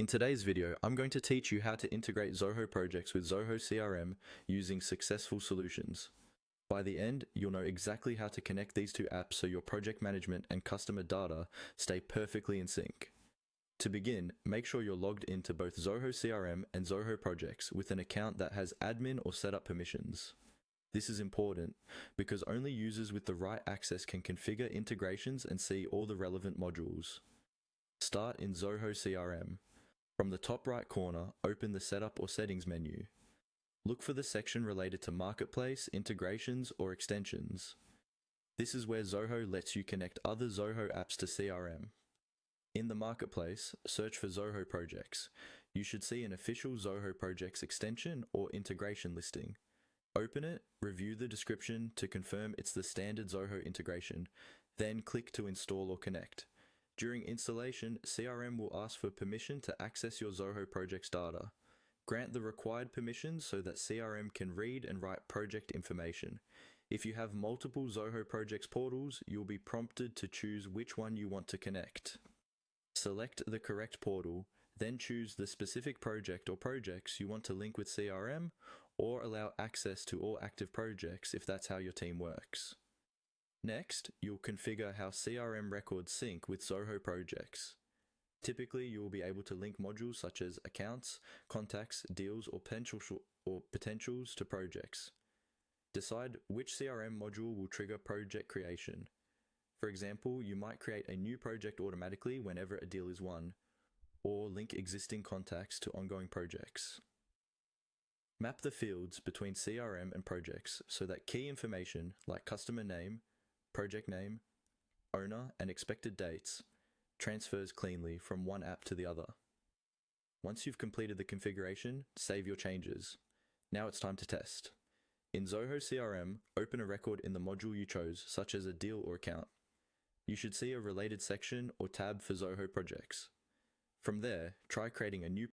In today's video, I'm going to teach you how to integrate Zoho Projects with Zoho CRM using successful solutions. By the end, you'll know exactly how to connect these two apps so your project management and customer data stay perfectly in sync. To begin, make sure you're logged into both Zoho CRM and Zoho Projects with an account that has admin or setup permissions. This is important because only users with the right access can configure integrations and see all the relevant modules. Start in Zoho CRM. From the top right corner, open the Setup or Settings menu. Look for the section related to Marketplace, Integrations, or Extensions. This is where Zoho lets you connect other Zoho apps to CRM. In the Marketplace, search for Zoho Projects. You should see an official Zoho Projects extension or integration listing. Open it, review the description to confirm it's the standard Zoho integration, then click to install or connect. During installation, CRM will ask for permission to access your Zoho Projects data. Grant the required permissions so that CRM can read and write project information. If you have multiple Zoho Projects portals, you'll be prompted to choose which one you want to connect. Select the correct portal, then choose the specific project or projects you want to link with CRM, or allow access to all active projects if that's how your team works. Next, you'll configure how CRM records sync with Zoho Projects. Typically, you will be able to link modules such as accounts, contacts, deals, or potentials to projects. Decide which CRM module will trigger project creation. For example, you might create a new project automatically whenever a deal is won, or link existing contacts to ongoing projects. Map the fields between CRM and projects so that key information like customer name, project name, owner, and expected dates transfers cleanly from one app to the other. Once you've completed the configuration, save your changes. Now it's time to test. In Zoho CRM, open a record in the module you chose, such as a deal or account. You should see a related section or tab for Zoho Projects. From there, try creating a new